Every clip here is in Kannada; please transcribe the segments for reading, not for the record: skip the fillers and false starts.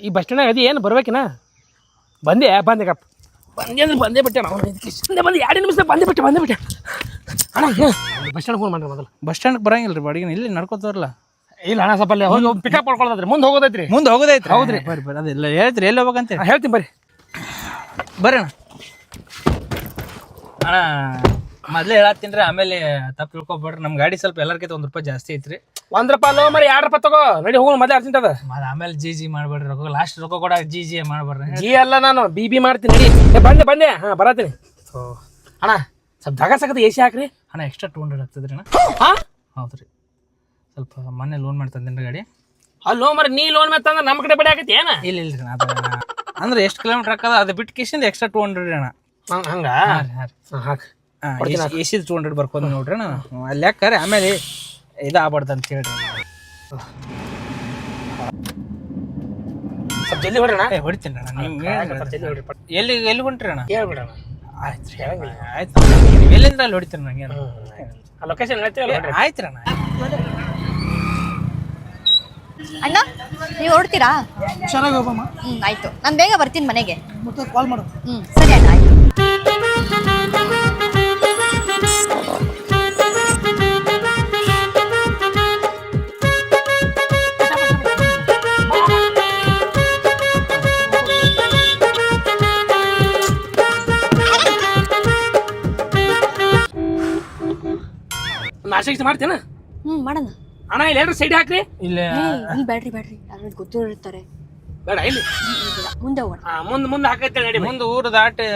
ಈ ಬಸ್ ಸ್ಟ್ಯಾಂಡ್ ಅದಿ ಏನು ಬರ್ಬೇಕಿನ ಬಂದೆ ಕಪ್ಪ ಬಂದೆ ಅಂದ್ರೆ ಬಂದೇ ಬಿಟ್ಟೆ ನಾವು ಬಂದೆ 2 ನಿಮಿಷ ಬಂದೇ ಬಿಟ್ಟೆ ಅಣ್ಣ ಬಸ್ ಸ್ಟ್ಯಾಂಡ್ ಫೋನ್ ಮಾಡ್ರಿ ಮೊದಲು ಬಸ್ ಸ್ಟ್ಯಾಂಡ್ ಬರಂಗಿಲ್ಲ ರೀ ಬಾಡಿಗೆ ಇಲ್ಲಿ ನಡ್ಕೋತಾರಲ್ಲ ಇಲ್ಲ ಅಣ್ಣ ಸ್ವಲ್ಪ ಅಲ್ಲಿ ಹೋಗಿ ಪಿಕಪ್ ಮಾಡ್ಕೊಳ್ಳೋದ್ರಿ ಮುಂದೆ ಹೋಗೋದೈತ್ರಿ ಹೌದ್ರಿ ಬರ್ರಿ ಅದೆಲ್ಲ ಹೇಳ್ತೀರಿ ಎಲ್ಲಿ ಹೋಗ್ಬೇಕಂತ ಹೇಳ್ತೀನಿ ಬರ್ರಿ ಅಣ್ಣ ಅಣ್ಣ ಮೊದಲೇ ಹೇಳತ್ತೀನಿ ರೀ ಆಮೇಲೆ ತಪ್ಪು ತಿಳ್ಕೊಬೇಡ್ರಿ ನಮ್ಮ ಗಾಡಿ ಸ್ವಲ್ಪ ಎಲ್ಲರಿಗಿಂತ ₹1 ಜಾಸ್ತಿ ಐತ್ರಿ ₹1 ಲೋ ಮರಿ ₹2 ತಗೋ ನಡಿ ಹೋಗೋಣ ಮೊದಲೇ ಅರ್ಜೆಂಟ್ ಅದ ಆಮೇಲೆ ಜಿ ಮಾಡ್ಬೇಡ್ರಿ ರೊಕ್ಕ ಲಾಸ್ಟ್ ರೊಕ್ಕ ಕೂಡ ಜಿ ಮಾಡ್ಬೇಡ್ರಿ ಜಿ ಅಲ್ಲ ನಾನು ಬಿ ಮಾಡ್ತೀನಿ ನಡಿ ಬಂದೆ ಹಾಂ ಬರತ್ತೀನಿ ಅಣ್ಣ ಸ್ವಲ್ಪ ಜಾಗ ಸಾಕತ್ತೆ ಎ ಸಿ ಹಾಕ್ರಿ ಅಣ್ಣ ಎಕ್ಸ್ಟ್ರಾ 200 ಆಗ್ತದ್ರಿ ಅಣ್ಣ ಹಾಂ ಹೌದು ರೀ ಸ್ವಲ್ಪ ಮೊನ್ನೆ ಲೋನ್ ಮಾಡ್ತಂದೇನ್ರಿ ಗಾಡಿ ಅಲ್ಲೋ ಮರಿ ನೀ ಲೋನ್ ಮೇಲೆ ತಂದ್ರೆ ನಮ್ಮ ಕಡೆ ಬಡಿ ಆಗತ್ತೆ ಏನ ಇಲ್ಲ ರೀ ಅಂದ್ರೆ ಎಷ್ಟು ಕಿಲೋಮೀಟರ್ ಹಾಕದ ಅದು ಬಿಟ್ಟು ಕೇಸಿಂದ ಎಕ್ಸ್ಟ್ರಾ 200 ರೀ ಅಣ್ಣ ಹಂಗ ಹಾಕಿ ಎ ಸಿ 200 ಬರ್ಕೊಂಡು ನೋಡ್ರಿ ಅಣ್ಣ ಅಲ್ಲಿ ಯಾಕಂದ್ರೆ ಆಮೇಲೆ ಇದು ಆಗ್ಬಾರ್ದು ಅಂತ ಹೇಳ್ರಿ ಸ್ವಲ್ಪ ಜಲ್ದಿ ಹೊಡ್ರಿ ಅಣ್ಣ ಹೊಡಿತೀನಿ ಅಣ್ಣ ನೀವು ಎಲ್ಲಿ ಹೊಂಟ್ರಿ ಅಣ್ಣ ಹೇಳ್ಬಿಡಣ ಆಯ್ತು ಆಯ್ತು ಎಲ್ಲಿಂದ ಅಲ್ಲಿ ಹೊಡಿತೀನಿ ನಂಗೆ ಲೊಕೇಶನ್ ಹೇಳ್ತೀವಿ ಆಯ್ತು ಅಣ್ಣ ಅಣ್ಣ ನೀವು ಹೊರಡ್ತೀರಾ ಚೆನ್ನಾಗಿ ಹೋಗಮ್ಮ ಆಯ್ತು ನಾನು ಬೇಗ ಬರ್ತೀನಿ ಮನೆಗೆ ಮತ್ತೆ ಕಾಲ್ ಮಾಡು ಸರಿ ಅಣ್ಣ ಆಯ್ತು ನಾಶಿಕ್ ಮಾಡ್ತೇನ ಮಾಡೋಣ ಅಣ್ಣ ಇಲ್ಲಿ ಹೇಳ್ರಿ ಸೈಡ್ ಹಾಕ್ರಿ ಇಲ್ಲ ಇಲ್ಲಿ ಬ್ಯಾಡ್ರಿ ಯಾರು ಗೊತ್ತಿರ್ತಾರೆ ಬೇಡ ಇಲ್ಲಿ ಮುಂದೆ ಹೋಗೋಣ ಮುಂದೆ ಹಾಕೈತೆ ನಡಿ ಮುಂದೆ ಊರು ದಾಟಿ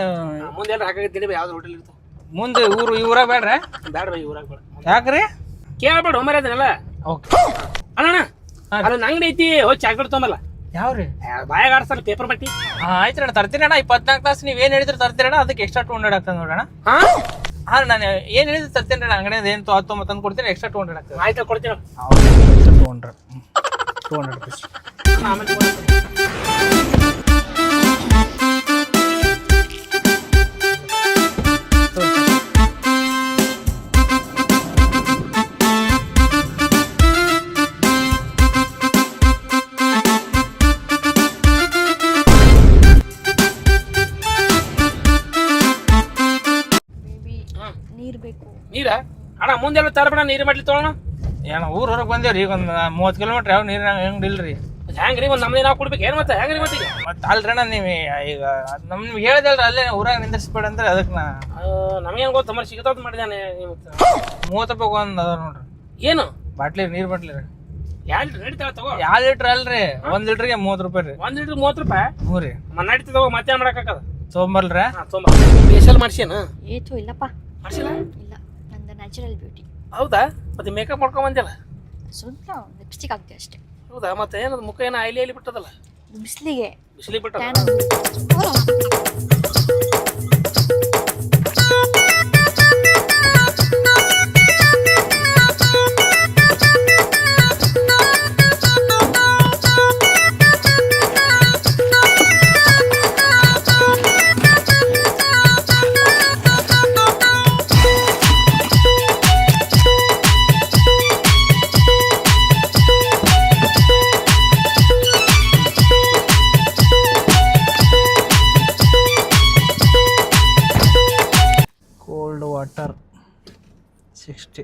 ಮುಂದೆ ಎಲ್ಲ ಹಾಕೈತೆ ನಡಿ ಯಾವ್ದು ಹೋಟೆಲ್ ಇರ್ತಾವ ಮುಂದೆ ಊರಾಗ ಬೇಡ್ರ ಬೇಡ ಬೈ ಊರಾಗ ಬೇಡ ಯಾಕ್ರಿ ಕೇಳ್ಬೇಡ ಒಮ್ಮೆ ಅದನ್ನೆಲ್ಲ ಓಕೆ ಅಣ್ಣ ಅಲ್ಲೊಂದು ಅಂಗಡಿ ಐತಿ ಹೋಗಿ ಚಾಕ್ಲೇಟ್ ತೊಗೊಂಬಲ್ಲ ಯಾವ್ರಿ ಬಾಯಾಗ ಆಡ್ಸಲ್ಲ ಪೇಪರ್ ಬಟ್ಟಿ ಆಯ್ತು ಅಣ್ಣ ತರ್ತೀನಿ ಅಣ್ಣ 24 ತಾಸು ನೀವ್ ಏನ್ ಹೇಳಿದ್ರೆ ತರ್ತೀರಣ್ಣ ಅದಕ್ಕೆ ಎಕ್ಸ್ಟ್ರಾ 200 ಆಗ್ತದೆ ನೋಡೋಣ ಹಾ ನಾನು ಏನ್ ಹೇಳಿದ್ರೆ ತರ್ತೀನಿ ಅಣ್ಣ ಅಂಗಡಿಯಿಂದ ಏನು ತಂದು ಕೊಡ್ತೀನಿ ಎಕ್ಸ್ಟ್ರಾ 200 ಆಗ್ತದೆ ಆಯ್ತು ಕೊಡ್ತೀನಿ 200 rupees ಆಮೇಲೆ ನೀರು ಬೇಕು ನೀರ ಅಣ್ಣ ಮುಂದೆಲ್ಲ ತರಬೇಡ ನೀರು ಮಾಡ್ಲಿ ತೊಗೊಳ ಏನೋ ಊರ್ ಹೊರಗೆ ಬಂದೇವ್ರಿ ಈಗ ಒಂದು 30 ಕಿಲೋಮೀಟರ್ ಯಾವ ನೀರು ಹೆಂಗ್ ಇಲ್ರಿ ಹೆಂಗ್ರಿ ಒಂದು ನಮ್ದೇ ನಾವು ಕೊಡ್ಬೇಕು ಏನು ಮತ್ತೆ ಹೆಂಗ್ರಿ ಮತ್ತೆ ಮತ್ತೆ ಅಲ್ರಣ್ಣ ನೀವು ಈಗ ನಮ್ಗೆ ಹೇಳಿದಲ್ರಿ ಅಲ್ಲೇ ಊರಾಗ ನಿಂದಿರ್ಸ್ಬೇಡ ಅಂದ್ರೆ ಅದಕ್ಕೆ ನಾ ನಮಗೇನು ಗೊತ್ತು ಮರ ಸಿಗತ್ತ ಮಾಡಿದಾನೆ ₹30 ಒಂದು ಅದ ನೋಡ್ರಿ ಏನು ಬಾಟ್ಲಿ ನೀರು ಬಾಟ್ಲಿ ರೀ 2 ಲೀಟರ್ ನಡೀತಾವ ತಗೋ 2 ಲೀಟ್ರ್ ಅಲ್ರಿ 1 ಲೀಟ್ರಿಗೆ ₹30 ರೀ 1 ಲೀಟರ್ ₹30 ಹ್ಞೂ ರೀ ನಡೀತದ ತಗೋ ಮತ್ತೆ ಮಾಡಕ್ಕಾಗದ ತೊಗೊಂಬರ್ಲ್ರಿ ಫೇಶಿಯಲ್ ಮಾಡ್ಸೇನ ಏತು ಇಲ್ಲಪ್ಪ ಮಾಡ್ಸಿಲ್ಲ ಇಲ್ಲ ನಂದು ನ್ಯಾಚುರಲ್ ಬ್ಯೂಟಿ ಹೌದಾ ಮತ್ತೆ ಮೇಕಪ್ ಮಾಡ್ಕೊಂಡ್ ಬಂದಿಲ್ಲ ಸ್ವಲ್ಪ ಲಿಪ್ಸ್ಟಿಕ್ ಆಗ್ತದೆ ಅಷ್ಟೇ ಹೌದಾ ಮತ್ತೆ ಏನದು ಮುಖ ಏನೋ ಆಯ್ಲಿ ಬಿಟ್ಟದಲ್ಲ ಬಿಸಿಲಿಗೆ ಬಿಸಿಲಿ ಬಿಟ್ಟದ ವಾಟರ್ 60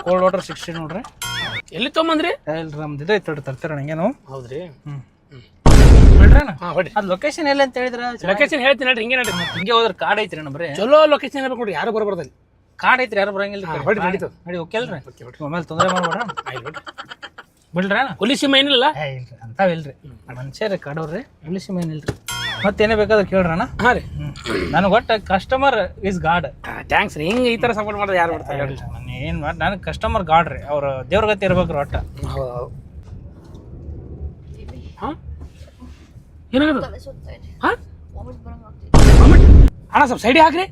ಕೋಲ್ಡ್ ವಾಟರ್ 60 ನೋಡ್ರಿ ಎಲ್ಲಿ ತೊಗೊಂಬಂದ್ರಿ ಇಲ್ರಿ ನಮ್ದು ಇದು ಐತೆ ತರ್ತೀರ ನಂಗೇನು ಹೌದ್ರಿ ಬಿಡ್ರಿ ಹಾಂ ಹೊಡಿ ಅದು ಲೊಕೇಶನ್ ಎಲ್ಲಿ ಅಂತ ಹೇಳಿದ್ರ ಲೊಕೇಶನ್ ಹೇಳ್ತೀನಿ ಹೇಳ್ರಿ ಹಿಂಗೆ ನಡ್ರಿ ಹಿಂಗೆ ಹೋದ್ರೆ ಕಾರ್ಡ್ ಐತ್ರಿ ನಮ್ರಿ ಚಲೋ ಲೊಕೇಶನ್ ಹೇಳ್ಬೇಕು ನೋಡ್ರಿ ಯಾರು ಬರ್ಬಾರ್ದಲ್ಲಿ ಕಾರ್ಡ್ ಐತ್ರಿ ಯಾರು ಬರಂಗಿಲ್ಲ ಹೊಡಿ ನಡೀತದ ನೋಡಿ ಓಕೆ ಅಲ್ರಿ ಆಮೇಲೆ ತೊಂದರೆ ಮಾಡ್ಬೇಡ ಆಯ್ತು ಬಿಡ್ರ ಹುಲಿ ಸಿಮ್ ಏನಿಲ್ಲ ಇಲ್ರಿ ಅಂತಾವಿಲ್ರಿ ಮನುಷ್ಯರಿ ಕಾಡೋರ್ರಿ ಇಂಗ್ಲೀಷ್ ಮೇನ್ ಇಲ್ರಿ ಮತ್ತೇನೇ ಬೇಕಾದ್ರೆ ಕೇಳ್ರಣ್ಣ ಹಾಂ ರೀ ನನಗೆ ಒಟ್ಟು ಕಸ್ಟಮರ್ ಇಸ್ ಗಾಡ್ ಥ್ಯಾಂಕ್ಸ್ ರೀ ಹಿಂಗೆ ಈ ಥರ ಸಪೋರ್ಟ್ ಮಾಡೋದು ಯಾರು ಬರ್ತಾರೆ ಹೇಳಿ ನಾನು ಏನು ಮಾಡಿ ನನಗೆ ಕಸ್ಟಮರ್ ಗಾಡ್ ರೀ ಅವ್ರು ದೇವ್ರ ಗತಿ ಇರ್ಬೇಕ್ರಿ ಒಟ್ಟು ಹೌದು ಹಾಂ ಏನಾಗದು ಹಾಂ ಅಣ್ಣ ಸ್ವಲ್ಪ ಸೈಡಿಗೆ ಹಾಕ್ರಿ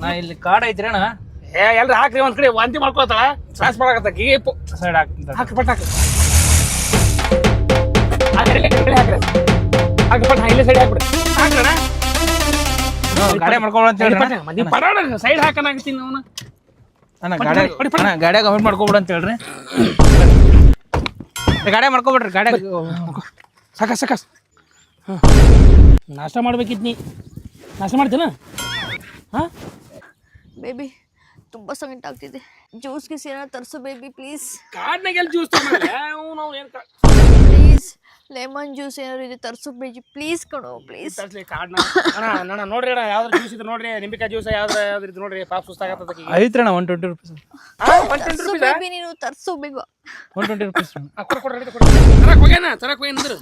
ನಾ ಇಲ್ಲಿ ಕಾರ್ಡ್ ಐತ್ರಿ ಅಣ್ಣ ಎಲ್ರು ಹಾಕ್ರಿ ಒಂದ್ ಕಡೆ ವಾಂತಿ ಮಾಡ್ಕೊತಾಳ ಶ್ವಾಸ ಮಾಡಕತ್ತ ಗೀಪು ಸೈಡ್ ಹಾಕ್ತೀನಿ ಹಾಕಿ ಪಟ್ ಹಾಕಿ ಹಾಕಿ ಪಟ್ ಇಲ್ಲೇ ಸೈಡ್ ಹಾಕ್ಬಿಡಿ ಹಾಕ್ರಣ ಗಾಡಿ ಮಾಡ್ಕೊಳ ಅಂತ ಹೇಳಿ ಪಡೋಣ ಸೈಡ್ ಹಾಕನಾಗತ್ತೀನಿ ಅವನು ಗಾಡಿಯಾಗ ಔಟ್ ಮಾಡ್ಕೊಬಿಡ ಅಂತ ಹೇಳ್ರಿ ಗಾಡಿ ಮಾಡ್ಕೊಬಿಡ್ರಿ ಗಾಡಿ ಸಾಕಾಸ್ ಸಾಕಾಸ್. ಹಾಂ ನಾಷ್ಟ ಮಾಡ್ಬೇಕಿತ್ತು ನೀ ನಾಷ್ಟ ಮಾಡ್ತೀನ? ಹಾಂ ಬೇಬಿ ತುಂಬ ಸಂಕಟ ಆಗ್ತಿದೆ. ಜ್ಯೂಸ್ಗೆ ಏನಾದ್ರು ತರಿಸು ಬೇಬಿ ಪ್ಲೀಸ್. ಕಾಡ್ನಾಗ ಎಲ್ಲಿ ಜ್ಯೂಸ್ ತಗೊಂಡ್ರೆ ನಾವು ಏನು ಪ್ಲೀಸ್ ಲೆಮನ್ ಜ್ಯೂಸ್ ಏನಾದ್ರು ಇದೆ ತರಿಸು ಬೇಬಿ ಪ್ಲೀಸ್ ಕಣೋ ಪ್ಲೀಸ್. ತರ್ಸ್ಲಿ ಕಾಡ್ನ ಅಣ್ಣ ನೋಡ್ರಿ ಅಣ್ಣ ಯಾವ್ದು ಜ್ಯೂಸ್ ಇದೆ ನೋಡ್ರಿ, ನಿಂಬಿಕಾಯಿ ಜ್ಯೂಸ್ ಯಾವ್ದು ಇದು ನೋಡ್ರಿ, ಪಾಪ ಸುಸ್ತಾಗತ್ತದ. ಐತ್ರಣ್ಣ 120 ರೂಪೀಸ್. ತರ್ಸು ಬೇಬಿ ನೀನು ತರಿಸು ಬೇಗ. 120 ರೂಪೀಸ್. ಕೊಡ್ರಿ ತರಕ್ ಹೋಗ್ಯಾನ ಅಂದ್ರು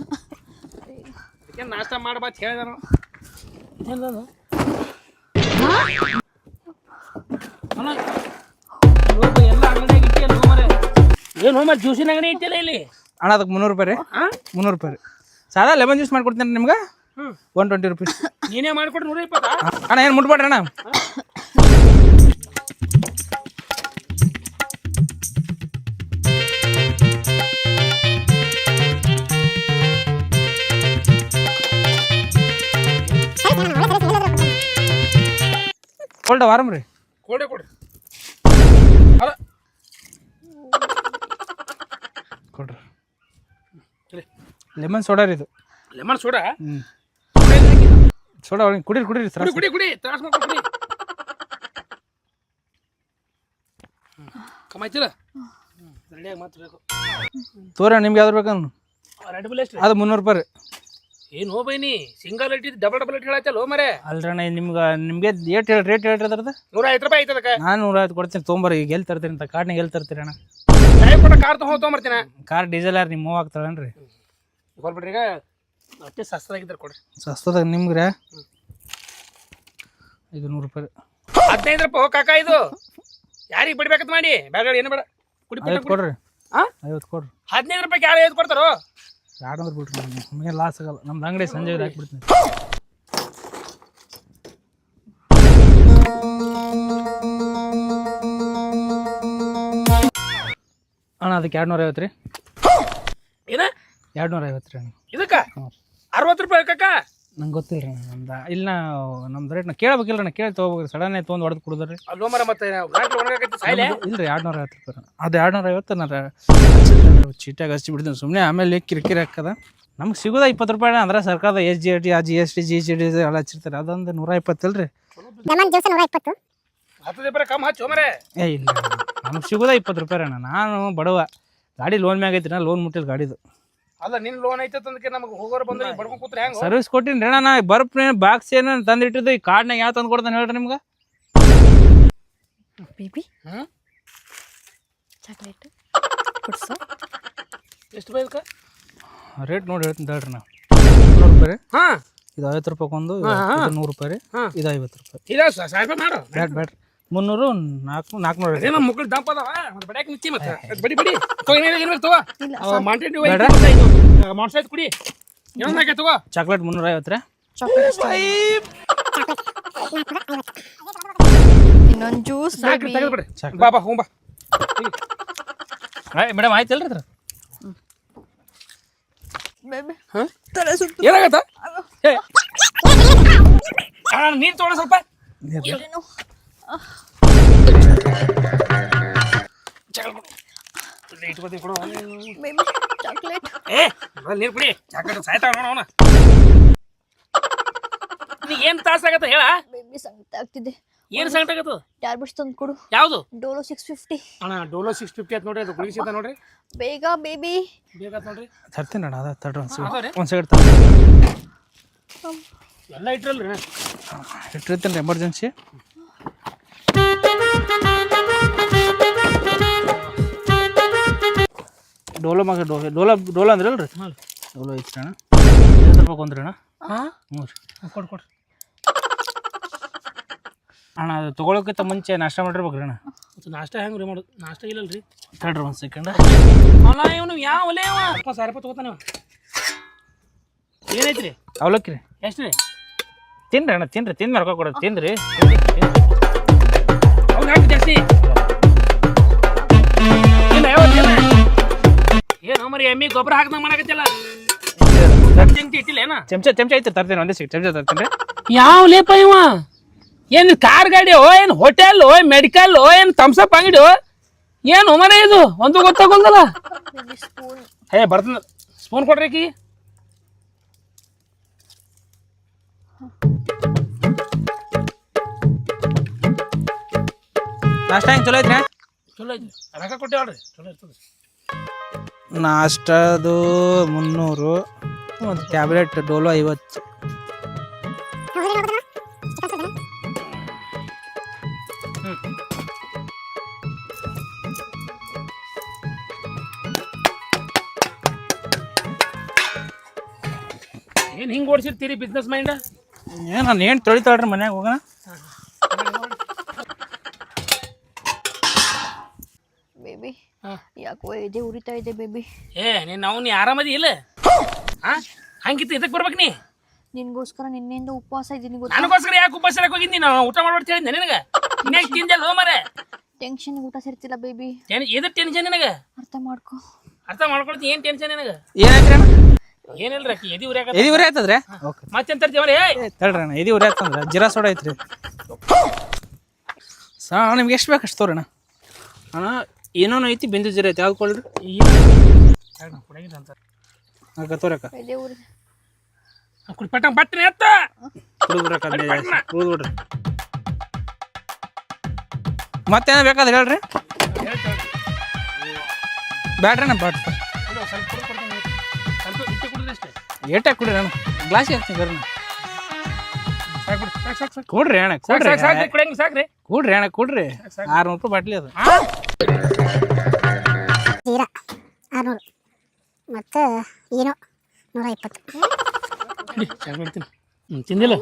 ಅದಕ್ಕೆ ನಾಷ್ಟ ಮಾಡ್ಬಾ ಅಂತ ಹೇಳಿದ ನಾನು. ಎಲ್ಲ ಅಂಗಡಿಯಾಗ ಇಟ್ಟಿಯಲ್ಲ ಹೋಮರೆ, ಏನು ಹೋಮ ಜ್ಯೂಸಿನ ಅಂಗಡಿ ಇಟ್ಟಿಲ್ಲ ಇಲ್ಲಿ? ಅಣ್ಣ ಅದಕ್ಕೆ 300 ರೂಪಾಯಿ ರೀ. 300 ರೂಪಾಯಿ ರೀ. ಸಾದಾ ಲೆಮನ್ ಜ್ಯೂಸ್ ಮಾಡ್ಕೊಡ್ತೀನಿ ನಿಮ್ಗೆ 120 ರೂಪೀಸ್. ನೀನೇ ಮಾಡ್ಕೊಡ್ರಿ 120. ಅಣ್ಣ ಏನು ಮುಟ್ಬೇಡ್ರಿ ಅಣ್ಣ. ಕೊಲ್ಡ ವಾರಂ ರೀ. ಕೊಡ್ರಿ ಅಲ್ಲ ಕೊಡ್ರಿ. ಲೆಮನ್ ಸೋಡಾ ರೀ ಇದು. Lemon soda? ಸೋಡಾ ಒಳಗೆ ಕುಡೀರಿ ಸರ್. ಕುಡಿ ತ್ರಾಸ ಮಾಡ್ಕೊಂಡು ಕುಡಿ. ಕಮಾಯ್ತಿಲ್ಲ ರೆಡಿಯಾಗಿ ಮಾತಾಡಬೇಕು. ತೋರ ನಿಮ್ಗೆ ಯಾವ್ದು ಬೇಕಂದ್ರೆ ರೆಡ್ ಬುಲ್ ಎಷ್ಟು? ಅದು 300 ರೂಪಾಯಿ ರೀ. ಏನು ಹೋ ಬೈನಿ ಸಿಂಗಲ್ ಇಟ್ಟಿದ್ದು ಡಬಲ್ ಇಟ್ಟು ಹೇಳತ್ತಲ್ಲ ಹೋ ಮರೆ. ಅಲ್ರಣ್ಣ ನಿಮ್ಗೆ ರೇಟ್ ಹೇಳ್ರಿ ಅದ್ರದ್ದು? 150 ರೂಪಾಯಿ ಐತದಕ್ಕೆ. ನಾನು 150 ಕೊಡ್ತೀನಿ ತೊಗೊಂಬರ್ರಿ. ಈಗ ಎಲ್ಲಿ ತರ್ತೀರಿ ಅಂತ ಕಾಡ್ನಾಗ ಎಲ್ಲಿ ತರ್ತೀರಿ ಅಣ್ಣ? ಕಾರ್ ತೊಗೊಂಬರ್ತೀನಿ. ಕಾರ್ ಡೀಸೆಲ್ ಯಾರು ನಿಮ್ಮ ಆಗ್ತಾಳನ್ರಿ? ಹೋಗ್ಬಿಡ್ರಿ ಈಗ ಅಷ್ಟೇ ಸಸ್ತದಾಗಿದ್ದಾರೆ ಕೊಡ್ರಿ. ಸಸ್ತದಾಗ ನಿಮ್ಗೆ ಇದು 100 ರೂಪಾಯಿ. 15 ರೂಪಾಯಿ ಕಾಕ. ಇದು ಯಾರಿಗೆ ಬಿಡ್ಬೇಕಂತ ಮಾಡಿ ಬೇಡ ಏನು ಬೇಡ ಕುಡಿ. 50 ಕೊಡ್ರಿ. 50 ಕೊಡ್ರಿ. 15 ರೂಪಾಯಿ ಯಾರು 50 ಕೊಡ್ತಾರೋ? 200 ಬಿಡ್ರಿ. ನಮಗೆ ಲಾಸ್ ಆಗಲ್ಲ. ನಮ್ದು ಅಂಗಡಿ ಸಂಜೆ ಹಾಕ್ಬಿಡ್ತೀನಿ. ಅಣ್ಣ ಅದಕ್ಕೆ 250 ರೀ. ಏನ 250 ರೀ ಅಣ್ಣ. ಇದಕ್ಕ 60 ರೂಪಾಯಿ ಕಾಕ. ನಂಗೆ ಗೊತ್ತಿಲ್ಲ ರೀ ನಮ್ದು. ಇಲ್ಲ ನಮ್ದು ರೇಟ್ ನಾ ಕೇಳ್ಬೇಕಿಲ್ಲ ಅಣ್ಣ. ಕೇಳಿ ತೊಗೋಬೇಕು. ಸಡನ್ ಆಗಿ ತೊಗೊಂಡು ಹೊಡೆದು ಕುಡಿದ್ರಿ. ಅಲ್ಲೋ ಮರ ಮತ್ತೆ ಇಲ್ಲ ರೀ 250 ರೂಪಾಯಿ. ಅದು 250 ನಾನು ಚೀಟಾಗಿ ಹಚ್ಚಿ ಬಿಡ್ತೀನಿ ಸುಮ್ಮನೆ. ಆಮೇಲೆ ಕಿರಿಕಿರಿ ಹಾಕದ. ನಮ್ಗೆ ಸಿಗೋದ 20 ರೂಪಾಯಿ. ಅಂದ್ರೆ ಸರ್ಕಾರದ SGT GST GCD ಎಲ್ಲ ಹಚ್ಚಿರ್ತಾರೆ. ಅದೊಂದು 120 ಅಲ್ರಿ. ಕಮ್ ಹಚ್ಚು ಮರೆ. ಇಲ್ಲ ನಮ್ಗೆ ಸಿಗೋದ 20 ರೂಪಾಯಿ ಅಣ್ಣ. ನಾನು ಬಡವ. ಗಾಡಿ ಲೋನ್ ಮ್ಯಾಗ ಐತಿ. ನಾ ಲೋನ್ ಮುಟ್ಟಿಲ್ಲ ಗಾಡಿದು. ಅಲ್ಲ ನಿನ್ ಲೋನ್ ಐತೆ ಅದಕ್ಕೆ ನಮಗೆ ಹೋಗೋರು ಬಂದ್ರೆ ಬಡ್ಕೊಂಡು ಕೂತ್ರೆ ಹೆಂಗ? ಸರ್ವಿಸ್ ಕೊಟ್ಟಿನಿ ಅಣ್ಣ. ನಾ ಬರ್ಪ್ನೇ ಬಾಕ್ಸ್ ಏನು ತಂದಿಟ್ಟಿದ್ದು ಈ ಕಾರ್ಡ್ನಾಗ ಯಾವ ತಂದು ಕೊಡ್ತಾನೆ ಹೇಳ್ರಿ ನಿಮ್ಗೆ? ಬೇಬಿ ಚಾಕ್ಲೇಟ್ ಕೊಡ್ಸೋ. ಎಷ್ಟು ರೂಪಾಯಿ ಇದಕ್ಕೆ ರೇಟ್ ನೋಡಿ ಹೇಳ್ತೀನಿ ಹೇಳ್ರಿ. ನಾವು 100 ರೂಪಾಯಿ ರೀ. ಹಾಂ ಇದು 50 ರೂಪಾಯಿ ಒಂದು. 100 ರೂಪಾಯಿ ರೀ. ಇದು 50 ರೂಪಾಯಿ. ಇಲ್ಲ ಸಾಹೇಬ ಮಾಡು. ಬ್ಯಾಡ್ರಿ 300 400 ಅದೇ ನಮ್ಮ ಮಕ್ಕಳು ದಂಪ ಅದಾವ ಮತ್ತೆ ಬಡ್ಯಾಕ ನಿಂತಿ ಮತ್ತೆ ಬಡಿ ತಗೋ. ಏನಾಗ ತಗೋ ಮಾಂಟೇನ್ ಮಾನ್ಸೈತ್ ಕುಡಿ. ಇನ್ನೊಂದು ಹಾಕಿ ತಗೋ. ಚಾಕ್ಲೇಟ್ 350 ರೀ. ಇನ್ನೊಂದು ಜ್ಯೂಸ್ ತೆಗೆದ್ಬಿಡಿ. ಬಾ ಹೋಗ್ಬಾ ಮೇಡಮ್ ಆಯ್ತಲ್ರಿ ಅದ್ರ? ಬೇಬಿ ಏನಾಗತ್ತ? ನೀರು ತಗೊಳ ಸ್ವಲ್ಪ. Baby chocolate. ನೀರು ಕುಡಿ. ಚಾಕ್ಲೇಟ್ ಸಾಯ್ತಾವ ನೋಡ. ನೀ ಏನ್ ತ್ರಾಸ ಆಗತ್ತ ಹೇಳ? ಬೇಬಿ ಸಂಕಟ ಆಗ್ತಿದೆ. ಏನ್ ಸಂಕಟ ಆಗತ್ತ? ಟ್ಯಾಬ್ಲೆಟ್ಸ್ ತಂದು ಕೊಡು. ಯಾವುದು? ಡೋಲೋ 650. ಅಣ್ಣ ಡೋಲೋ 650 ಅಂತ ನೋಡ್ರಿ. ಅದು ಗುಳಿಸಿದ ನೋಡ್ರಿ. ಬೇಗ ಬೇಬಿ ಬೇಗ ನೋಡ್ರಿ. ತರ್ತೀನಿ ಅಣ್ಣ. ಅದ ತಡ್ರಿ ಒಂದು ಸೆಕೆಂಡ್ ಎಲ್ಲ ಇಟ್ರಲ್ರಿ ಇಟ್ಟಿರ್ತೀನಿ ಎಮರ್ಜೆನ್ಸಿ. ಡೋಲೋ ಮಗ ಡೋಲೋ ಅಂದ್ರೆ ಅಲ್ರಿ? ಡೋಲೋ ಐತ್ರಿ ಅಣ್ಣ. 50 ರೂಪಾಯಿ ಕೊಂದ್ರಿ ಅಣ್ಣ. ಹಾಂ ಹ್ಞೂ ರೀ. ಕೊಡ್ರಿ ಅಣ್ಣ. ಅದು ತೊಗೊಳಕ್ಕಿಂತ ಮುಂಚೆ ನಾಷ್ಟ ಮಾಡಿರ್ಬೇಕ್ರಿ ಅಣ್ಣ. ನಾಷ್ಟ ಹೆಂಗೆ ರೀ ಮಾಡೋದು? ನಾಷ್ಟ ಇಲ್ಲಲ್ರಿ. ತಡ್ರಿ ಒಂದು ಸೆಕೆಂಡ್. ಅಲ್ಲ ಇವನು ಯಾವ ಒಲೆ ಅವ 20,000 ರೂಪಾಯಿ ತೊಗೋತಾನೆ. ಏನೈತ್ರಿ? ಅವಲಕ್ಕಿ ರೀ. ಎಷ್ಟು ರೀ? ತಿನ್ರಿ ಅಣ್ಣ ತಿನ್ರಿ. ತಿಂದು ರೊಕ್ಕ ಕೊಡೋದು ತಿನ್ರಿ. ಅವ್ನು ಹಾಕಿ ಜಾಸ್ತಿ ಇಲ್ಲ ಯಾವತ್ತೇನ ಏನು ಮರಿ ಎಮ್ಮಿ ಗೊಬ್ಬರ ಹಾಕ್ದಂಗೆ ಮಾಡಕತ್ತಿಲ್ಲ. ಇಟ್ಟಿಲ್ಲ ಏನ? ಚಮಚ ಐತಿ ತರ್ತೀನಿ. ಒಂದೇ ಸಿಕ್ ಚಮಚ ತರ್ತೀನಿ. ಯಾವ ಲೇಪ ಇವ? ಏನು ಕಾರ್ ಗಾಡಿ ಏನು ಹೋಟೆಲ್ ಮೆಡಿಕಲ್ ಏನು ಥಮ್ಸಪ್ ಅಂಗಡಿ ಏನು ಮರ ಇದು ಒಂದು ಗೊತ್ತಾಗೋಲ್ದಲ್ಲ. Baby spoon. ಹೇ ಬರ್ತದ ಸ್ಪೂನ್ ಕೊಡ್ರಿ ಆಕಿ. ನಾಷ್ಟ ಹೆಂಗೆ ಚಲೋ ಐತ್ರಿ? ಚಲೋ ಐತಿ, ರೊಕ್ಕ ಕೊಟ್ಟೇವಲ್ರಿ, ಚಲೋ ಇರ್ತದೆ. ನಾಷ್ಟದು 300, ಒಂದು ಟ್ಯಾಬ್ಲೆಟ್ ಡೋಲೋ 50. ಏನು ಹಿಂಗೆ ಓಡಿಸಿರ್ತೀರಿ ಬಿಸ್ನೆಸ್ ಮೈಂಡ್? ಏನು ನಾನು ಏನು ತೊಳಿತಾಳ್ರಿ ಮನ್ಯಾಗ ಹೋಗೋಣ. ಬೇಬಿ ಯಾಕೋ ಎದೆ ಉರಿತಾ ಇದೆ ಬೇಬಿ. ನೀ ಆರಾಮದಿ ಇಲ್ಲ? ಹಂಗಿತ್ತು ಇದಕ್ಕೆ ಬರ್ಬೇಕು ನೀ. ನಿನ್ಗೋಸ್ಕರ ನಿನ್ನೆಯಿಂದ ಉಪವಾಸ ಇದ್ದೀನಿ ಗೊತ್ತಾ. ನನಗೋಸ್ಕರ ಯಾಕೆ ಉಪವಾಸ ಹೋಗಿದ್ದೀನಿ? ನಾನು ಊಟ ಮಾಡ್ಬಿಟ್ಟು ಹೇಳಿದ್ದೆ ನಿನಗೆ. ಇನ್ನೇನು ತಿಂದಲ್ಲ ಮರೆ? ಟೆನ್ಷನ್ ಊಟ ಸೇರ್ತಿಲ್ಲ ಬೇಬಿ. ಎದು ಟೆನ್ಷನ್ ನಿನಗೆ? ಅರ್ಥ ಮಾಡ್ಕೊ. ಅರ್ಥ ಮಾಡ್ಕೊಳ್ತಿ. ಏನು ಟೆನ್ಷನ್ ನಿನಗೆ? ಏನಾಯ್ತ್ರಿ ಅಣ್ಣ? ಏನಿಲ್ರಿ, ಎದಿ ಉರಿ ಎದಿ ಉರಿ ಆಯ್ತದ್ರಿ? ಓಕೆ, ಮತ್ತೆಂತ ತರ್ತೀವ್ರಿ? ತಡ್ರಿ ಅಣ್ಣ, ಎದಿ ಉರಿ ಆಯ್ತಂದ್ರೆ ಜೀರಾ ಸೋಡಾ ಐತ್ರಿ. ನಿಮ್ಗೆ ಎಷ್ಟು ಬೇಕು ಅಷ್ಟು ತೋರಿ ಅಣ್ಣ. ಅಣ್ಣ ಏನೋನು ಐತಿ, ಬಿಂದು ಜೀರಾ ಐತಿ, ಯಾವ್ದು ಕೊಡ್ರಿ? ಅಕ್ಕ ತೋರಕ್ಕ ಎದೆ ಉರಿ. ಪಟ್ಟ ಬಟ್ಟನೆ ಎತ್ತ ಕುಡಿದ್ರಕ್ಕ, ಕುಡಿದ್ಬಿಡ್ರಿ. ಮತ್ತೇನೋ ಬೇಕಾದ್ರೆ ಹೇಳ್ರಿ. ಬ್ಯಾಡ್ರಿ ಅಣ್ಣ, ಬ್ಯಾಡ್ರಿ. ಏಟೆ ಕುಡಿರಿ ಅಣ್ಣ, ಗ್ಲಾಸ್ ಹಾಕ್ತೀನಿ ಬರ್ರಿ. ಕೊಡ್ರಿ ಅಣ್ಣ, ಕೊಡ್ರಿ ಸಾಕ್ರಿ, ಕೊಡ್ರಿ ಅಣ್ಣ, ಕೊಡ್ರಿ. 600 ರೂಪಾಯಿ ಬಾಟ್ಲಿ ಅದು. ಜೀರಾ 600 ಮತ್ತು ಏನೋ 120. ತಿಂದಿಲ್ಲ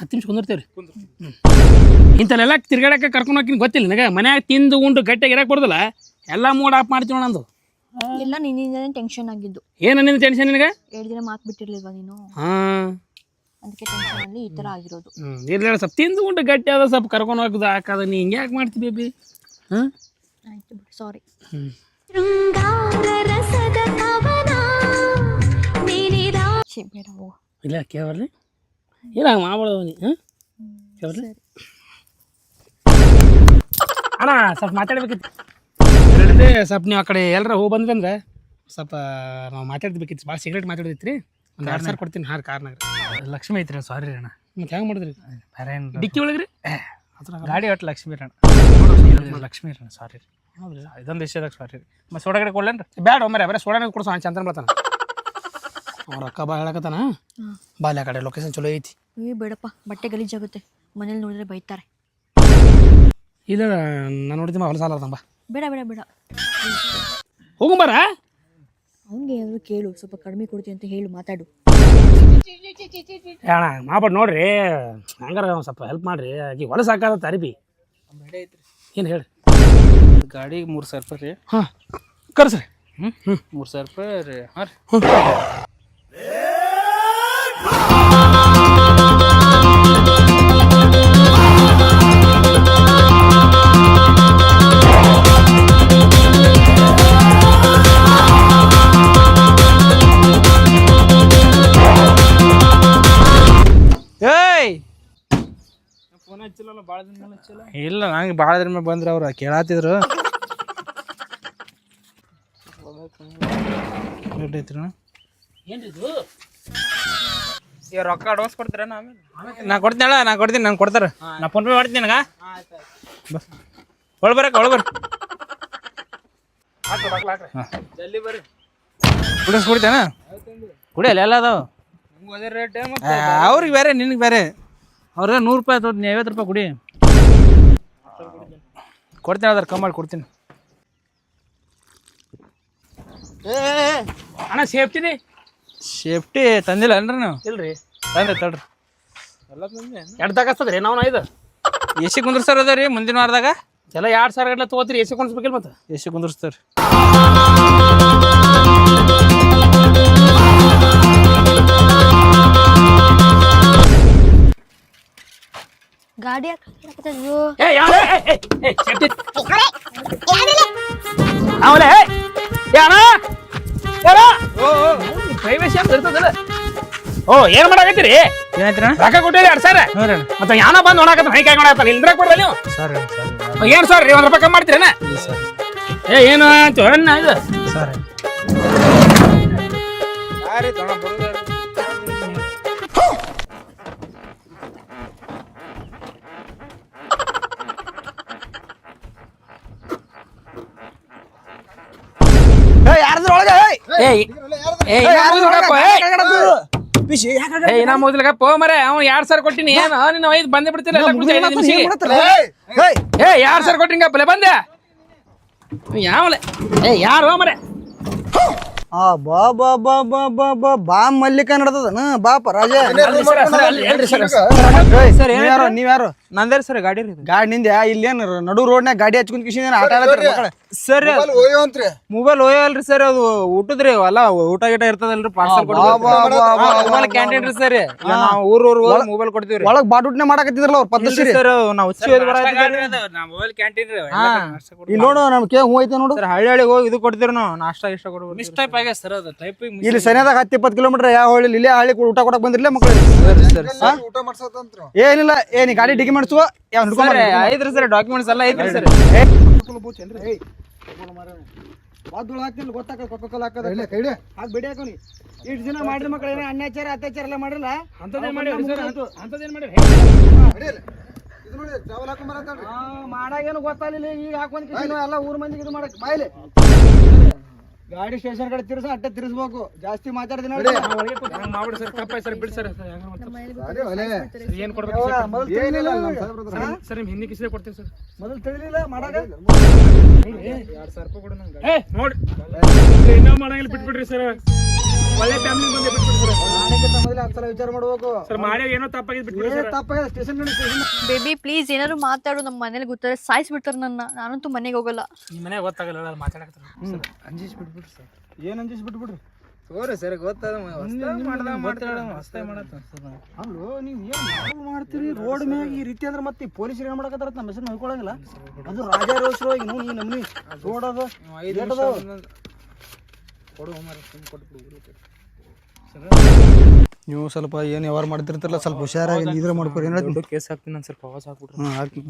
10 ನಿಮಿಷ ಕುಂದಿರ್ತೇವ್ರಿ. ಇಂಥಲ್ಲೆಲ್ಲ ತಿರ್ಗಾಡಕ್ಕೆ ಕರ್ಕೊಂಡು ಹೋಗಿ ಗೊತ್ತಿಲ್ಲ ನನಗೆ. ಮನ್ಯಾಗ ತಿಂದು ಉಂಡು ಗಟ್ಟಿಯಾಗಿ ಇರಕ್ಕೆ ಬರೋದಿಲ್ಲ, ಎಲ್ಲ ಮೂಡ್ ಆಫ್ ಮಾಡ್ತೀವಿ ನಂದು. ಎಲ್ಲ ನಿನ್ನಿಂದನೇ ಟೆನ್ಷನ್ ಆಗಿದ್ದು. ಏನು ನಿನ್ನ ಟೆನ್ಷನ್ ನಿನಗೆ? 2 ದಿನ ಮಾತು ಬಿಟ್ಟಿರ್ಲಿಲ್ವಾ ನೀನು? ಅದಕ್ಕೆ ಟೆನ್ಷನ್ ಅಲ್ಲಿ ಈ ಥರ ಆಗಿರೋದು. ಇರ್ಲಿ ಸ್ವಲ್ಪ ತಿಂದು ಉಂಡು ಗಟ್ಟಿ ಆದ ಸ್ವಲ್ಪ ಕರ್ಕೊಂಡು ಹೋಗೋದು ಹಾಕದ. ನೀ ಹಿಂಗೆ ಯಾಕೆ ಮಾಡ್ತೀವಿ ಬೇಬಿ? ಆಯ್ತು ಬಿಡಿ, ಸಾರಿ. ಬೇಡ ಹೋಗು. ಇಲ್ಲ ಕೇಳ್ರಿ, ಇಲ್ಲ ಹಂಗೆ ಮಾಡ್ಬೋದು ನೀ. ಕೇಳ್ರಿ ಅಣ್ಣ, ಸ್ವಲ್ಪ ಮಾತಾಡ್ಬೇಕಿತ್ತು. ಸ್ವಲ್ಪ ನೀವು ಆ ಕಡೆ ಎಲ್ಲರ ಹೋಗಿ ಬಂದ್ರಿ ಅಂದ್ರೆ ಸ್ವಲ್ಪ ನಾವು ಮಾತಾಡ್ಬೇಕಿತ್ತು. ಭಾಳ ಸಿಗರೇಟ್ ಮಾತಾಡಿದ್ರಿ ರೀ. ಒಂದು 2 ಸಾವಿರ ಕೊಡ್ತೀನಿ. ಕಾರ್ನಾಗ ಲಕ್ಷ್ಮಿ ಐತ್ರಿ, ಸಾರಿ ಅಣ್ಣ. ಮತ್ತೆ ಹೆಂಗೆ ಮಾಡಿದ್ರಿ? ಬೇರೆ ಏನು ಡಿಕ್ಕಿ ಒಳಗ್ರಿ ಗಾಡಿ ಒಟ್ಟು ಲಕ್ಷ್ಮಿ ಅಣ್ಣ. ಲಕ್ಷ್ಮಿ ಅಣ್ಣ, ಸಾರಿ ರೀ. ಹೌದು, ಇದೊಂದು ವಿಷಯದಾಗ ಸಾರಿ ರೀ. ಮತ್ತೆ ಸೋಡಾ ಕಡೆ ಕೊಡ್ಲೇನ್ರಿ? ಬ್ಯಾಡ ಒಮ್ಮೆ ಬರೀ ಸೋಡಾನ ಕೊಡ್ಸೋ. ಚಂದನ್ ಬರ್ತಾನ ಅವ್ರ ಅಕ್ಕ ಬಾ ಹೇಳಕತ್ತಾನ. ಬಾಲ್ಯ ಕಡೆ ಲೊಕೇಶನ್ ಚಲೋ ಐತಿ. ಬೇಡಪ್ಪ, ಬಟ್ಟೆ ಗಲೀಜಾಗುತ್ತೆ, ಮನೇಲಿ ನೋಡಿದ್ರೆ ಬೈತಾರೆ. ಇಲ್ಲ ನಾನು ನೋಡಿದ್ದೆ ಹೊಲ ಸಾಲ ಬಾ. ಬೇಡ ಬೇಡ ಬೇಡ, ಹೋಗುಂಬಾರ. ಅವ್ನಿಗೆ ಏನಾದ್ರು ಕೇಳು, ಸ್ವಲ್ಪ ಕಡಿಮೆ ಕೊಡ್ತೀನಿ ಅಂತ ಹೇಳು, ಮಾತಾಡು. ಅಣ್ಣ ಮಾಡ್ಬಿಟ್ಟು ನೋಡ್ರಿ, ಹಂಗಾರ ಸ್ವಲ್ಪ ಹೆಲ್ಪ್ ಮಾಡ್ರಿ. ಆಗಿ ಹೊಲಸು ಹಾಕದ ಅರಿಬಿ ಏನು ಹೇಳಿ. ಗಾಡಿಗೆ 3000 ರೂಪಾಯಿ ರೀ. ಹಾಂ ಕರ್ಸ್ರಿ. 3000 ರೂಪಾಯಿ ರೀ. ಹಾಂ ರೀ. ಇಲ್ಲ, ನಂಗೆ ಭಾಳ ದಿನ ಮೇಲೆ ಬಂದ್ರೆ ಅವ್ರು ಕೇಳತ್ತಿದ್ರು. ರೊಕ್ಕ ಅಡ್ವಾನ್ಸ್ ಕೊಡ್ತೀರ? ನಾ ಕೊಡ್ತೀನಲ್ಲ, ನಾ ಕೊಡ್ತೀನಿ, ನಂಗೆ ಕೊಡ್ತಾರೆ. ನಾ ಫೋನ್ ಪೇ ಮಾಡ್ತೀನಿ ನಿನಗೆ. ಒಳ ಬರಕ್ಕೆ, ಒಳ ಬರ್ರಿ. ಜಲ್ದಿ ಬರ್ರಿ. ಕುಡಿಸ್ ಕುಡಿತೇನ? ಕುಡಿಯಲ್ಲ, ಎಲ್ಲ ಅದಾವ ಅವ್ರಿಗೆ ಬೇರೆ, ನಿನಗೆ ಬೇರೆ. ಅವ್ರಿಗೆ 100 ರೂಪಾಯಿ ಅಥವಾ 50 ರೂಪಾಯಿ ಕುಡಿ. ಕೊಡ್ತೀನಿ, ಅದ್ರ ಕಮ್ಮಿ ಮಾಡಿ ಕೊಡ್ತೀನಿ. ಅಣ್ಣ ಸೇಫ್ಟಿ ರೀ? ಸೇಫ್ಟಿ ತಂದಿಲ್ಲ ಅನ್ರಿ ನೀವು? ಇಲ್ರಿ, ತಂದೆ ತಡ್ರಿ. ಎರಡು ತಗಸ್ತದ್ರಿ ನಾವು. ಇದು ಎ ಸಿ ಕುಂದ್ರಸ್ತಾರ ಅದ ರೀ ಮುಂದಿನ ವಾರದಾಗ. ಎಲ್ಲ 2000 ಗಂಟೆ ತೊಗೋತೀರಿ. ಎ ಸಿ ಕುಂದಿಸ್ಬೇಕಿಲ್ಲ ಮತ್ತೆ? ಎ ಸಿ ಕುಂದ್ರಸ್ತಾರ. ಗಾಡಿ ಪ್ರೈವೇಸಿ ಅಂತ ಇರ್ತದಲ್ಲ. ಓ ಏನ್ ಮಾಡಾಕತ್ತೀರಿ? ಏನಾಯ್ತು? ರೊಕ್ಕ ಕೊಟ್ಟಿರಿ 2000. ಮತ್ತೆ ಯಾನ ಬಂದು ನೋಡಾಕತ್ತ ಹೈಕ್ ಮಾಡಾಕತ್ತಾನ. ಇಲ್ದ್ರ ಕೊಡ್ರಿ ನೀವು. ಸರಿ ಏನು ಸರ್, 1 ರೂಪಾಯಿ ಕಮ್ಮಿ ಮಾಡ್ತೀರೇನ? ಏನು ಇದು ಸರಿ ನಾ ಮೊದಲಪ್ಪ ಮರೆ ಅವ್ನು 2,000 ಕೊಟ್ಟಿನಿ ಏನು ನೀನು 5 ಬಂದೇ ಬಿಡ್ತೀರ 2,000 ಕೊಟ್ಟಿನಿ ಬಂದೆ ಯಾವಲೆ ಯಾರು ಮರೆ ಬಾ ಬಾ ಬಾ ಬಾ ಬಾ ಬಾ ಬಾ ಮಲ್ಲಿಕ ನಡ್ದದನ ಬಾಪ ರಾಜ ನೀವ್ಯಾರು ನಂದೇ ಸರ್ ಗಾಡಿ ರೀ ಗಾಡಿ ನಿಂದ ಇಲ್ಲೇನು ನಡು ರೋಡ್ನಾಗ ಗಾಡಿ ಹಚ್ಕೊಂಡ್ ಕಿಶಿನ ಆಟ ಆಡತ್ರಿ ಸರ್ ಮೊಬೈಲ್ ಒಯ್ಯಲ್ರಿ ಸರ್ ಅದು ಊಟದ್ರಿ ಅಲ್ಲ ಊಟ ಗೀಟ ಇರ್ತದಲ್ರಿ ಪಾರ್ಸಲ್ ಮೊಬೈಲ್ ಕ್ಯಾಂಟೀನ್ ರೀ ಸರ್ ನಾವು ಊರ್ ಮೊಬೈಲ್ ಕೊಡ್ತೀವ್ರಿ ಒಳಗ್ ಬಾಟುಟ್ನೆ ಮಾಡಕತ್ತಿದ್ರಲ್ಲ ಅವ್ರ ಪದ್ಧತಿ ಸರ್ ನಾವು ಮೊಬೈಲ್ ಕ್ಯಾಂಟೀನ್ ರೀ ಇಲ್ಲಿ ನೋಡು ನಮ್ ಕೇ ಹೂ ಐತೆ ನೋಡು ಸರ್ ಹಳ್ಳಿ ಹೋಗಿ ಇದು ಕೊಡ್ತೀವಿ ನಾವು ನಾಷ್ಟಾ ಇಷ್ಟ ಕೊಡ್ಬೋದು ಮಿಸ್ ಟೈಪ್ ಆಗ್ಯ ಸರ್ ಅದು ಟೈಪ್ ಇಲ್ಲಿ ಸನಿಯಾದಾಗ 10-20 ಕಿಲೋಮೀಟರ್ ಯಾವ ಹಳ್ಳಿ ಇಲ್ಲೇ ಹಳ್ಳಿ ಊಟ ಕೊಡಕ್ ಬಂದಿರ್ಲಿಲ್ಲ ಮಕ್ಕಳು ಏನಿಲ್ಲ ಏನಿ ಗಾಡಿ ಡಿಗಿ ಮಾಡಿಸುವ ಐತ್ರಿ ಸರ್ ಡಾಕ್ಯುಮೆಂಟ್ಸ್ ಎಲ್ಲ ಐತ್ರಿ ಸರ್ ಬಿಡಿ ಹಾಕೋನಿ ಇಷ್ಟು ದಿನ ಮಾಡ್ರಿ ಮಕ್ಕಳು ಏನೋ ಅನ್ಯಾಚಾರ ಅತ್ಯಾಚಾರ ಎಲ್ಲ ಮಾಡಿರಲ್ಲ ಮಾಡಾಗೇನು ಗೊತ್ತಾಗಲಿಲ್ಲ ಈಗ ಹಾಕೊಂಡ್ ಎಲ್ಲ ಊರ್ ಮಂದಿಗೆ ಇದು ಮಾಡಕ್ ಬಾಯ್ಲಿ ಗಾಡಿ ಸ್ಟೇಷನ್ ಕಡೆ ತಿರ್ಸ ಅಟ್ಟೆ ತಿರ್ಸ್ಬೇಕು ಜಾಸ್ತಿ ಮಾತಾಡ್ತೀನಿ ಹಿಂದಿ ಕಿಸಿದೆ ಕೊಡ್ತೀವಿ ಸರ್ ಮೊದಲು ತಿಳಿಲಿಲ್ಲ ಮಾಡಾಗ 2,000 ರೂಪಾಯಿ ಕೊಡು ನಂಗೆ ನೋಡಿ ಇನ್ನೂ ಮಾಡಂಗಿಲ್ಲ ಬಿಟ್ಬಿಡ್ರಿ ಸರ್ ಒಳ್ಳೆ ಫ್ಯಾಮಿಲಿ ಬಂದೆ ಬಿಟ್ಬಿಡ್ರಿ ಸರ್ ಮೊದಲು 10 ಸಲ ವಿಚಾರ ಮಾಡ್ಬೇಕು ಸರ್ ಮಾಡಿ ಏನೋ ತಪ್ಪಾಗಿದ್ದು ಬಿಟ್ಬಿಡ್ರಿ ತಪ್ಪಾಗ ಸ್ಟೇಷನ್ ಬೇಬಿ ಪ್ಲೀಸ್ ಏನಾದ್ರು ಮಾತಾಡು ನಮ್ಮ ಮನೇಲಿ ಗೊತ್ತಾರೆ ಸಾಯಿಸ್ಬಿಡ್ತಾರೆ ನಾನಂತೂ ಮನೆಗೆ ಹೋಗಲ್ಲ ನಿಮ್ಮ ಮನೆಗೆ ಗೊತ್ತಾಗಲ್ಲ ಮಾತಾಡಕ್ತಾರೆ ಅಂಜಿಸ್ ಬಿಟ್ಬಿಡ್ರಿ ಸರ್ ಏನ್ ಅಂಜಿಸ್ ಬಿಟ್ಬಿಡ್ರಿ ಸೋರಿ ಸರ್ ಗೊತ್ತದ ಅಲ್ಲೋ ನೀವು ಏನ್ ಮಾಡ್ತೀರಿ ರೋಡ್ ಮ್ಯಾಗ ಈ ರೀತಿ ಅಂದ್ರೆ ಮತ್ತೆ ಪೊಲೀಸರು ಏನ್ ಮಾಡಕತ್ತಾರ ನಮ್ಮ ಹೆಸರು ನೋಡ್ಕೊಳಂಗಿಲ್ಲ ಅದು ರಾಜಾರೋಸ್ರು ಈಗ ನೋಡಿ ನಮ್ನಿ ರೋಡ್ ಅದ ನೀವು ಸ್ವಲ್ಪ ಏನು ವ್ಯವಹಾರ ಮಾಡ್ತಿರ್ತಾರಲ್ಲ ಸ್ವಲ್ಪ ಹುಷಾರಾಗಿ ಇದ್ರ ಮಾಡ್ಕೊರಿ ಏನಾದ್ರು ಕೇಸ್ ಹಾಕ್ತೀನಿ ನಾನು ಸ್ವಲ್ಪ ಅವಾಜ್ ಹಾಕ್ಬಿಟ್ರಿ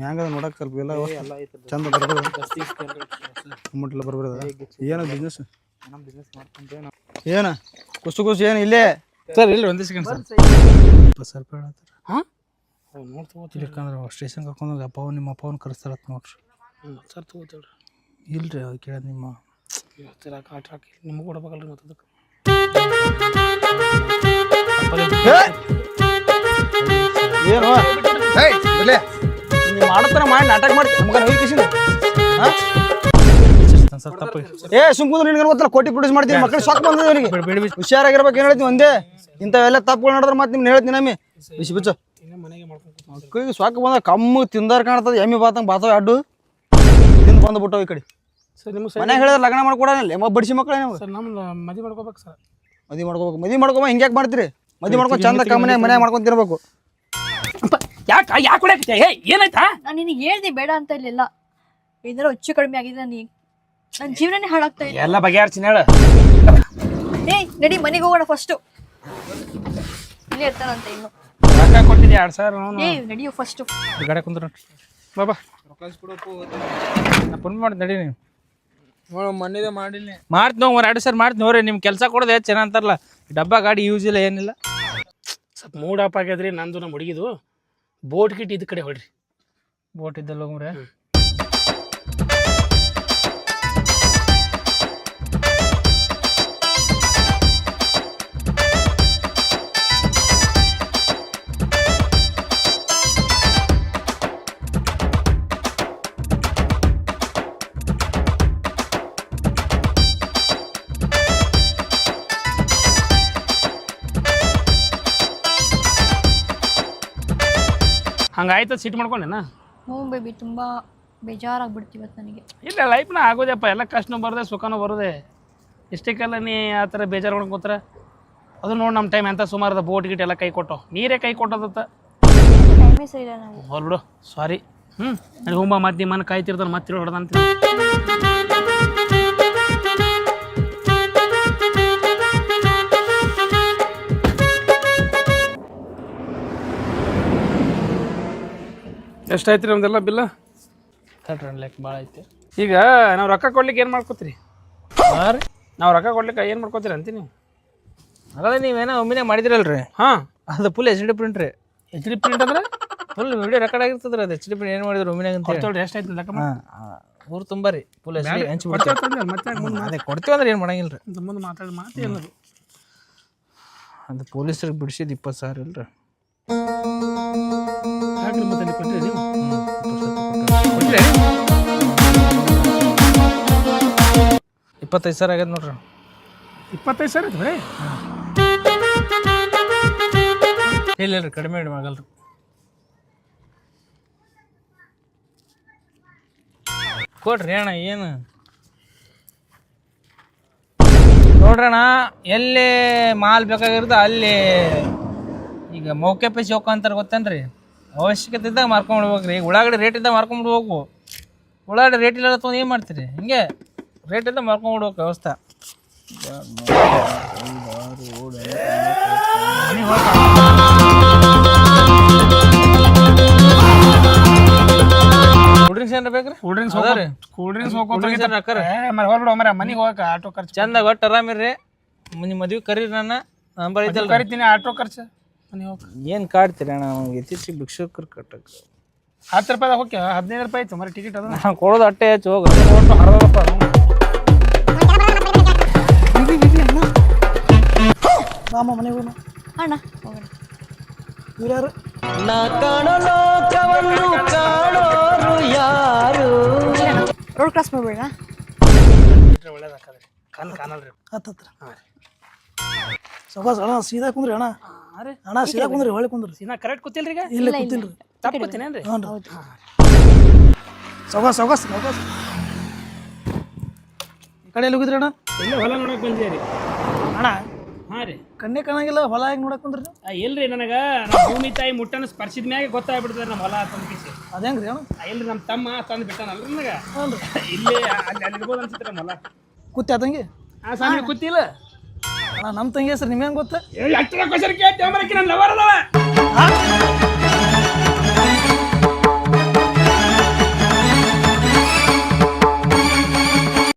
ಹೆಂಗದ ನೋಡಕ್ ಸ್ವಲ್ಪ ಎಲ್ಲ ಚಂದ ಬರ್ಬೋದು ಮುಟ್ಲ ಬರ್ಬರದ ಏನ ಬಿಸ್ನೆಸ್ ಏನ ಕುಸು ಏನು ಇಲ್ಲೇ ಸರ್ ಇಲ್ಲಿ ಒಂದೇ ಸೆಕೆಂಡ್ ಸರ್ 20 ರೂಪಾಯಿ ಹೇಳತ್ತಾರ ಹಾಂ ಯಾಕಂದ್ರೆ ಸ್ಟೇಷನ್ಗೆ ಹಾಕೊಂಡು ಅಪ್ಪ ನಿಮ್ಮ ಅಪ್ಪವನ್ನ ಕರೆಸ್ತಾರತ್ ನೋಡ್ರಿ ಸರ್ ತಗೋತೇಳ್ರಿ ಇಲ್ರಿ ಅದು ಕೇಳೋದು ನಿಮ್ಮ ಆಟ ಹಾಕಿ ನಿಮ್ಗೆ ಕೊಡ್ಬೇಕಲ್ರಿ ಮತ್ತೆ ಅದಕ್ಕೆ ಏನು ನೀವು ಮಾಡತ್ತಾರ ಮಾಡಿ ನಾಟಕ ಮಾಡ್ತೀವಿ ನಮ್ಗೆ ನೋಯ್ಕಿಸಿನ ಸರ್ ತಪ್ಪು ಸುಮ್ಕುಂದ್ರೆ ನಿನ್ಗೆ ಗೊತ್ತಲ್ಲ ಕೋಟಿ ಪ್ರೊಡ್ಯೂಸ್ ಮಾಡ್ತೀನಿ ಮಕ್ಕಳು ಸಾಕು ಬಂದಿದೆ ಅವನಿಗೆ ಹುಷಾರಾಗಿರ್ಬೇಕು ಏನು ಹೇಳ್ತೀವಿ ಒಂದೇ ಇಂಥವೆಲ್ಲ ತಪ್ಪುಗಳು ನಡೆದ್ರೆ ಮತ್ತೆ ನಿಮ್ಗೆ ಹೇಳ್ತೀನಿ ನಮ್ಮಿ ಬಿಸಿ ಬಿಚ್ಚ ಮಕ್ಕಳಿಗೆ ಸಾಕು ಬಂದ ಕಮ್ಮು ತಿಂದಾರ ಕಾಣ್ತದೆ ಎಮ್ಮಿ ಬಾತಾವ ಅಡ್ಡು ತಿಂದು ಬಂದ್ಬಿಟ್ಟವು ಈ ಕಡೆ ಸರ್ ನಿಮ್ಗೆ ಮನ್ಯಾಗ ಹೇಳಿದ್ರೆ ಲಗ್ನ ಮಾಡ್ಕೊಡಲ್ಲ ಬಡಿಸಿ ಮಕ್ಕಳು ನಮ್ಗೆ ಸರ್ ನಮ್ಮ ಮದುವೆ ಮಾಡ್ಕೋಬೇಕು ಸರ್ ಮದುವೆ ಮಾಡ್ಕೊಬ ಹಿಂಗ್ಯಾಕೆ ಮಾಡ್ತೀರಿ ಮದುವೆ ಮಾಡ್ಕೊಂಡು ಚಂದ ಕಮ್ಮನೆ ಮನ್ಯಾಗ ಮಾಡ್ಕೊಂಡು ತಿನ್ಬೇಕು ಯಾಕೆ ಕೊಡಕ್ಕೆ ಏನಾಯ್ತಾ ನಾನು ನಿನಗೆ ಹೇಳ್ದೆ ಬೇಡ ಅಂತ ಇರಲಿಲ್ಲ ಏನಾರು ಹೆಚ್ಚು ಕಡಿಮೆ ಆಗಿದೆ ನನಗೆ ನನ್ನ ಜೀವನನೇ ಹಾಳಾಗ್ತಾ ಇದೆ ಎಲ್ಲ ಬಗೆಹರಿಸಿನ ಹೇಳ ನಡಿ ಮನೆಗೆ ಹೋಗೋಣ ಫಸ್ಟು ಇಲ್ಲೇ ಇರ್ತಾನಂತ ಇನ್ನು ರೊಕ್ಕ ಕೊಟ್ಟಿದ್ದೆ 2,000 ನಡಿಯೋ ಫಸ್ಟು ಗಾಡಿ ಕುಂದ್ರ ಬಾಬಾ ಫೋನ್ ಮಾಡಿ ನಡಿ ನೀವು ಮನೇದೇ ಮಾಡಿಲ್ಲ ಮಾಡ್ತೀನಿ ನಾವು 2 ಸರ್ ಮಾಡ್ತೀನಿ ನೋಡ್ರಿ ನಿಮ್ಮ ಕೆಲಸ ಕೊಡೋದು ಹೆಚ್ಚು ಚೆನ್ನಾಗಿ ಅಂತಾರಲ್ಲ ಡಬ್ಬ ಗಾಡಿ ಯೂಸ್ ಇಲ್ಲ ಏನಿಲ್ಲ ಸ್ವಲ್ಪ ಮೂಡ್ ಆಫ್ ಆಗ್ಯದ್ರಿ ನಂದು ನಮ್ಮ ಹುಡುಗಿದು ಬೋಟ್ ಗಿಟ್ ಇದ್ ಕಡೆ ಹೊಡ್ರಿ ಬೋಟ್ ಇದ್ದಲ್ಲ ಹೋಗ್ರೆ ಹಂಗಾಯ್ತು ಸಿಟ್ಟು ಮಾಡ್ಕೊಂಡೇನಾ ಹ್ಞೂ ಬೇಬಿ ತುಂಬ ಬೇಜಾರಾಗ್ಬಿಡ್ತು ಇವತ್ತು ನನಗೆ ಇಲ್ಲ ಲೈಫ್ನ ಆಗೋದಪ್ಪ ಎಲ್ಲ ಕಷ್ಟನೂ ಬರೋದೆ ಸುಖನೂ ಬರೋದೆ ಇಷ್ಟಕ್ಕೆಲ್ಲ ನೀ ಆ ಥರ ಬೇಜಾರು ಮಾಡ್ಕೋತಾರೆ ಅದು ನೋಡಿ ನಮ್ಮ ಟೈಮ್ ಎಂಥ ಸುಮಾರದ ಬೋಟ್ ಗಿಟ್ ಎಲ್ಲ ಕೈ ಕೊಟ್ಟು ನೀರೇ ಕೈ ಕೊಟ್ಟದತ್ತ ಟೈಮೇ ಸರಿ ಇಲ್ಲ ನಾವು ಹೊಲ್ಬಿಡು ಸಾರಿ ಅಲ್ಲಿ ಹುಂಬ ಮತ್ತೆ ನಿಮ್ಮನ್ನು ಕಾಯ್ತಿರ್ತಾನೆ ಮತ್ತೆ ಹೊಡೆದಂತ ಎಷ್ಟಾಯ್ತು ರೀ ನಮ್ದೆಲ್ಲ ಬಿಲ್ಲ 30 ಲೆಕ್ಕ ಭಾಳ ಐತೆ ಈಗ ನಾವು ರೊಕ್ಕ ಕೊಡ್ಲಿಕ್ಕೆ ಏನು ಮಾಡ್ಕೋತೀರಿ ಹಾಂ ರೀ ನಾವು ರೊಕ್ಕ ಕೊಡ್ಲಿಕ್ಕೆ ಏನು ಮಾಡ್ಕೋತೀರ ಅಂತೀನಿ. ಹಾಗಾದ್ರೆ ನೀವೇನೋ ಒಮ್ಮಿನೇ ಮಾಡಿದಿರಲ್ರಿ, ಹಾಂ, ಅದು ಫುಲ್ HD ಪ್ರಿಂಟ್ ರೀ. HD ಪ್ರಿಂಟ್ ಅಂದ್ರೆ ಫುಲ್ ವಿಡಿಯೋ ರೆಕಾರ್ಡ್ ಆಗಿರ್ತದ್ರಿ. ಅದು HD ಪ್ರಿಂಟ್ ಏನು ಮಾಡಿದ್ರು ಒಮ್ಮಿನಾಗ ಅಂತ ಹೇಳಿ. ಕೊಡ್ತೇವ್ರಿ, ಎಷ್ಟಾಯ್ತು ಲೆಕ್ಕ ಊರು ತುಂಬ ರೀ ಫುಲ್ HD ಹಂಚ್ಬಿಡ್ತೀವಿ. ಮತ್ತೆ ಅದೇ ಕೊಡ್ತೀವಿ ಅಂದ್ರೆ ಏನು ಮಾಡಂಗಿಲ್ಲ ರೀ. ಮುಂದೆ ಮಾತಾಡಿ ಮಾತು ಏನದು. ಅದು ಪೊಲೀಸರಿಗೆ ಬಿಡಿಸಿದ್ದು 20,000 ಇಲ್ರಿ. ಯಾಕ್ರಿ ಮತ್ತೆ ಅಲ್ಲಿ ಕೊಟ್ಟಿರಿ ನೀವು? 25,000 ಆಗ್ಯದ ನೋಡ್ರಿ. 25,000 ಐತೆ ಬರೀ? ಇಲ್ಲ ರೀ, ಕಡಿಮೆ ಆಗಲ್ರಿ. ಕೊಡ್ರಿ ಅಣ್ಣ. ಏನು ನೋಡ್ರಿ ಅಣ್ಣ, ಎಲ್ಲಿ ಮಾಲ್ ಬೇಕಾಗಿರುತ್ತೆ ಅಲ್ಲಿ ಈಗ ಮೌಕೆ ಪೇ ಚೌಕ ಅಂತಾರೆ ಗೊತ್ತೇನ್ರಿ? ಅವಶ್ಯಕತೆ ಇದ್ದಾಗ ಮಾರ್ಕೊಂಡ್ಬಿಡ್ಬೇಕ್ರಿ. ಈಗ ಉಳ್ಳಾಗಡ್ಡಿ ರೇಟ್ ಇದ್ದಾಗ ಮಾರ್ಕೊಂಡ್ಬಿಡ್ಬೇಕು. ಉಳ್ಳಾಗಡ್ಡಿ ರೇಟ್ ಇಲ್ಲ ತೊಗೊಂಡು ಏನು ಮಾಡ್ತೀರಿ? ಹಿಂಗೆ ರೇಟ್ ಇದ್ದಾಗ ಮಾರ್ಕೊಂಡ್ಬಿಡ್ಬೇಕು ವ್ಯವಸ್ಥೆ. ಕೂಲ್ ಡ್ರಿಂಕ್ಸ್ ಏನಾರ ಬೇಕ್ರಿ? ಕೂಲ್ ಡ್ರಿಂಕ್ಸ್ ಅದಾರಿ. ಕೂಲ್ ಡ್ರಿಂಕ್ಸ್ ಹೋಗ್ರಿ ಮರ ಮನೆಗೆ ಹೋಗಕ್ಕೆ ಆಟೋ ಖರ್ಚು ಚಂದಾಗ ಒಟ್ಟು ಆರಾಮಿರ್ರಿ. ನಿಮ್ಮ ಮದ್ವೆ ಕರೀರಿ, ನನ್ನ ನಂಬರ್ ಐತಲ್ಲ. ಕರಿತೀನಿ, ಆಟೋ ಖರ್ಚು ಮನೆಗೆ ಹೋಗಿ. ಏನು ಕಾಡ್ತೀರಿ ಅಣ್ಣ? ನಮ್ಗೆ ಇತ್ತೀಚಿಗೆ ಭಿಕ್ಷುಕರು ಕಟ್ಟಕ್ಕೆ 10 ರೂಪಾಯಿದಾಗ ಹೋಗ್ಯ 15 ರೂಪಾಯಿ ಆಯ್ತು ಮರಿ ಟಿಕೆಟ್. ಅದು ನಾವು ಕೊಡೋದು ಅಟ್ಟೆ ಹೆಚ್ಚು. ಹೋಗಿ ಒಟ್ಟು ಹರಿದಪ್ಪ. ರಾಮ ಮನೆಗೆ ಹೋಗೋಣ. ಅಣ್ಣ ಹೋಗೋಣ. ಇವ್ರ್ಯಾರು? ರೋಡ್ ಕ್ರಾಸ್ ಮಾಡ್ಬೇಡ. ಒಳ್ಳೇದಾಕದ್ರಿ, ಕಣ್ಣು ಕಾಣಲ್ರಿ. ಹತ್ತತ್ರ ಸವಾಸ್ ಅಣ್ಣ ಸೀದಾ ಕುಂದ್ರಿ ಅಣ್ಣ. ಅಣ್ಣ ಸೀದಾ ಕುಂದ್ರಿ, ಹೊಳೆ ಕುಂದ್ರಿ. ಸೀನಾ ಕರೆಕ್ಟ್ ಕೂತಿಲ್ರಿ ಈಗ? ಇಲ್ಲ ಕೂತಿಲ್ರಿ. ತಪ್ಪು ಕೂತೀನೇನ್ರಿ? ಹ್ಞೂ ರೀ. ಸವಾಸ್ ಸವಾಸ್ ಸವಾಸ್. ಈ ಕಡೆ ಎಲ್ಲಿ ಹೋಗಿದ್ರಿ ಅಣ್ಣ? ಇಲ್ಲ ಹೊಲ ನೋಡಕ್ ಬಂದಿರಿ ಅಣ್ಣ. ಹಾಂ ರೀ. ಕಣ್ಣೇ ಕಾಣಂಗಿಲ್ಲ, ಹೊಲ ಹೆಂಗೆ ನೋಡಕ್ ಕುಂದ್ರಿ ನೀವು? ಇಲ್ರಿ, ನನಗೆ ನಮ್ಮ ಭೂಮಿ ತಾಯಿ ಮುಟ್ಟನ ಸ್ಪರ್ಶಿದ ಮ್ಯಾಗೆ ಗೊತ್ತಾಗ್ಬಿಡ್ತಾರೆ ನಮ್ಮ ಹೊಲ ತಂದ್ಕಿಸಿ. ಅದೇಂಗ್ರಿ ಅಣ್ಣ? ಇಲ್ರಿ, ನಮ್ಮ ತಮ್ಮ ತಂದು ಬಿಟ್ಟಾನಲ್ರಿ ನನಗೆ. ಹ್ಞೂ ರೀ. ಇಲ್ಲಿ ಅಲ್ಲಿ ಇರ್ಬೋದು ಅನ್ಸುತ್ತೆ ನಮ್ಮ ಹೊಲ. ಕೂತ್ಯಾ ತಂಗಿ? ಆ ಸ್ವಾಮಿ ಕೂತಿಲ್ಲ ಅಣ್ಣ ನಮ್ಮ ತಂಗಿ ಹೆಸರು ನಿಮ್ಗೆ ಹೆಂಗೆ ಗೊತ್ತ? ಎಷ್ಟರ ಕ್ವಶನ್ ಕೇಳ್ತೇವೆ ಮರಕ್ಕೆ ನನ್ನ ಲವರ್ ಅದಾವ.